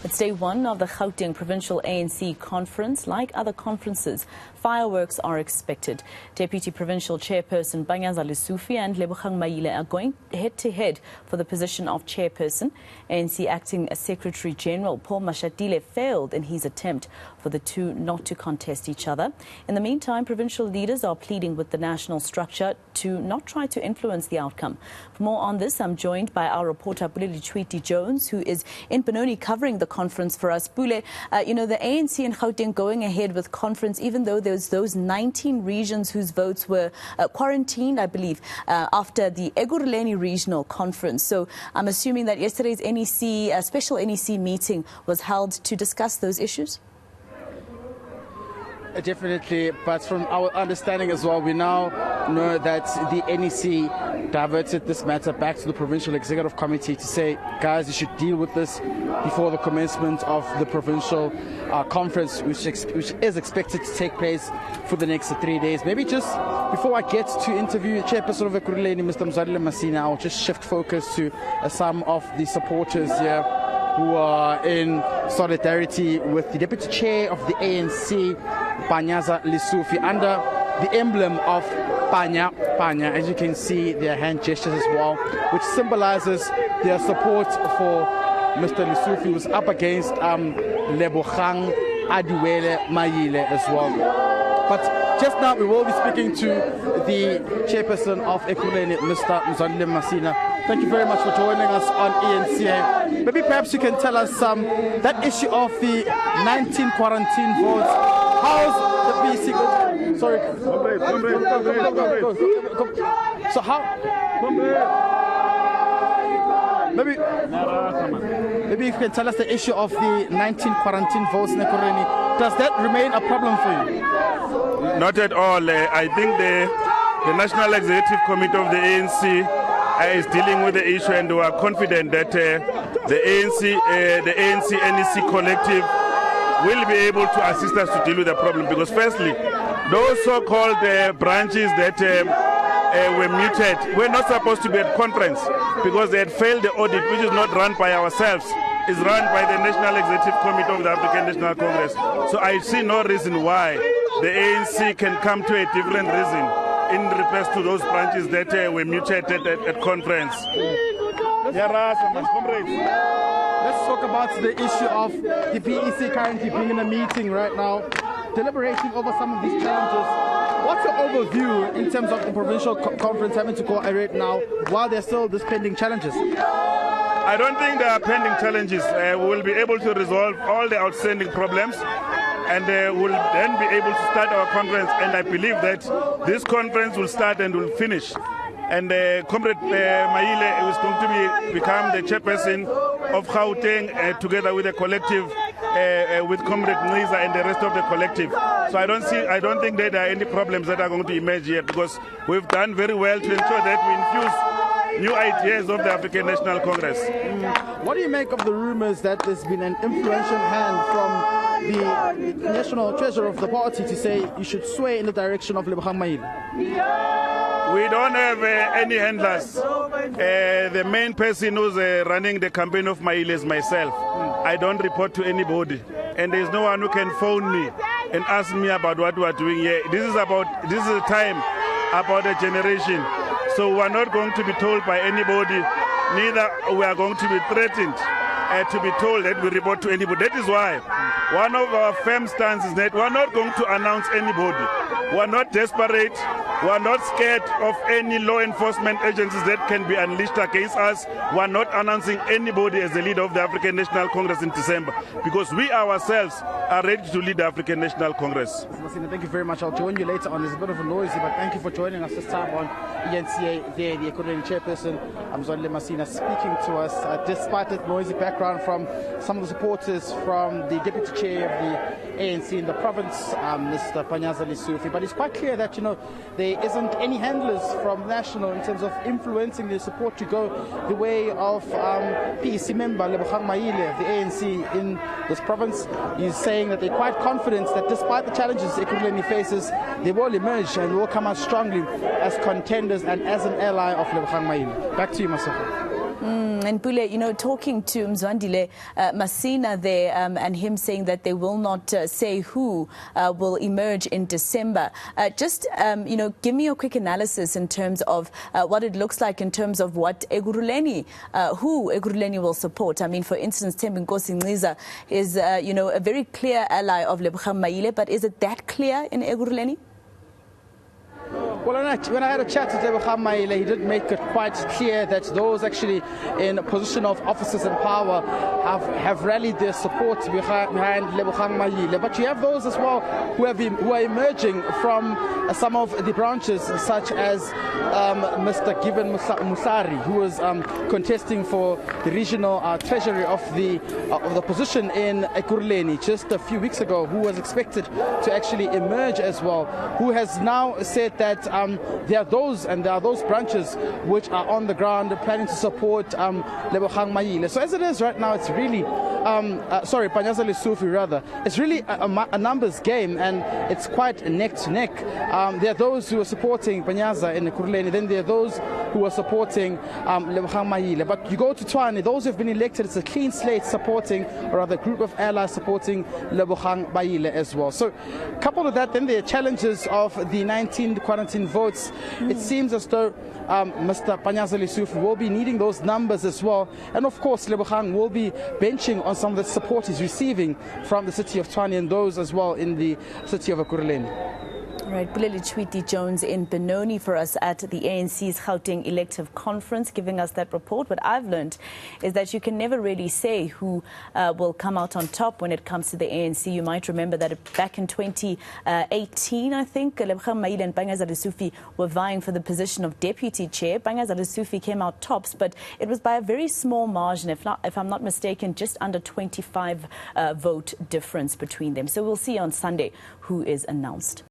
It's day one of the Gauteng Provincial ANC conference. Like other conferences, fireworks are expected. Deputy Provincial Chairperson Pule Letshwiti-Jones and Gauteng are going head-to-head for the position of chairperson. ANC Acting Secretary General Paul Mashatile failed in his attempt for the two not to contest each other. In the meantime, provincial leaders are pleading with the national structure to not try to influence the outcome. For more on this, I'm joined by our reporter Pule Letshwiti-Jones, who is in Benoni covering the conference for us. Pule, the ANC in Gauteng going ahead with conference, even though there's those 19 regions whose votes were quarantined, I believe, after the Ekurhuleni regional conference. So I'm assuming that yesterday's NEC, special NEC meeting was held to discuss those issues? Definitely, but from our understanding as well, we now know that the NEC diverted this matter back to the Provincial Executive Committee to say, guys, you should deal with this before the commencement of the provincial conference, which is expected to take place for the next 3 days. Maybe just before I get to interview Chairperson of Ekurhuleni, Mr. Mzwalile Masina, I'll just shift focus to some of the supporters here who are in solidarity with the Deputy Chair of the ANC, Pule Letshwiti, under the emblem of Panya. As you can see, their hand gestures as well, which symbolizes their support for Mr. Letshwiti, who's up against Lebogang Adiwele Mayile as well. But just now we will be speaking to the chairperson of Ekurhuleni, Mr. Mzwalile Masina. Thank you very much for joining us on eNCA. Maybe perhaps you can tell us that issue of the 19 quarantine votes. How's the PC going? Sorry. So how? Maybe you can tell us the issue of the 19 quarantine votes in Ekurhuleni. Does that remain a problem for you? Not at all. I think the National Executive Committee of the ANC is dealing with the issue, and we are confident that the ANC NEC collective will be able to assist us to deal with the problem. Because firstly, those so-called branches that were muted were not supposed to be at conference because they had failed the audit, which is not run by ourselves. It's run by the National Executive Committee of the African National Congress. So I see no reason why the ANC can come to a different reason in request to those branches that were mutated at conference. Let's talk about the issue of the PEC currently being in a meeting right now, deliberating over some of these challenges. What's your overview in terms of the provincial conference having to cooperate now while there's still these pending challenges? I don't think there are pending challenges. We will be able to resolve all the outstanding problems, and we'll then be able to start our conference. And I believe that this conference will start and will finish. And Comrade Mayile is going to become the chairperson of Gauteng together with the collective, with Comrade Ngiza and the rest of the collective. So I don't think that there are any problems that are going to emerge here, because we've done very well to ensure that we infuse new ideas of the African National Congress. What do you make of the rumors that there's been an influential hand from the national treasurer of the party to say you should sway in the direction of Lebogang Mayile? We don't have any handlers. The main person who's running the campaign of Mayile is myself. I don't report to anybody, and there's no one who can phone me and ask me about what we are doing here. This is a time about a generation. So we are not going to be told by anybody, neither we are going to be threatened to be told that we report to anybody. That is why one of our firm stances is that we are not going to announce anybody. We are not desperate. We are not scared of any law enforcement agencies that can be unleashed against us. We are not announcing anybody as the leader of the African National Congress in December, because we ourselves are ready to lead the African National Congress. Thank you very much. I'll join you later on. There's a bit of a noisy, but thank you for joining us this time on eNCA. There, the Ekurhuleni chairperson, Mzwalile Masina, speaking to us despite that noisy background from some of the supporters from the deputy chair of the ANC in the province, Mr. Pule Letshwiti. But it's quite clear that, there isn't any handlers from national in terms of influencing their support to go the way of PEC member Lebogang Mayile of the ANC in this province. He's saying that they're quite confident that despite the challenges Ekurhuleni faces, they will emerge and will come out strongly as contenders and as an ally of Lebogang Mayile. Back to you, Masako. And Pule, you know, talking to Mzwandile Masina there and him saying that they will not say who will emerge in December. You know, give me a quick analysis in terms of what it looks like in terms of what who Ekurhuleni will support. I mean, for instance, Thembi Nkosi is, you know, a very clear ally of Lebogang Maile, but is it that clear in Ekurhuleni? Well, when I had a chat with Lebogang Maile, he did make it quite clear that those actually in a position of offices and power have rallied their support behind Lebogang Maile. But you have those as well who are emerging from some of the branches, such as Mr. Given Musari, who was contesting for the regional treasury of the position in Ekurhuleni just a few weeks ago, who was expected to actually emerge as well, who has now said that there are those branches which are on the ground planning to support Lebogang Maile. So as it is right now, it's really Panyaza Lesufi rather. It's really a numbers game, and it's quite neck to neck. There are those who are supporting Panyaza in Ekurhuleni, then there are those who are supporting Lebogang Maile. But you go to Tshwane, those who have been elected, it's a clean slate supporting, or rather a group of allies supporting Lebogang Maile as well. So coupled with that, then there are challenges of the 19 quarantine votes. It seems as though Mr. Panyaza Lesufi will be needing those numbers as well. And of course, Lebogang will be benching on some of the support he's receiving from the city of Tshwane and those as well in the city of Ekurhuleni. Right, Pule Letshwiti-Jones in Benoni for us at the ANC's Gauteng elective conference, giving us that report. What I've learned is that you can never really say who will come out on top when it comes to the ANC. You might remember that back in 2018, I think, Lebogang Maile and Panyaza Lesufi were vying for the position of deputy chair. Panyaza Lesufi came out tops, but it was by a very small margin, if I'm not mistaken, just under 25 vote difference between them. So we'll see on Sunday who is announced.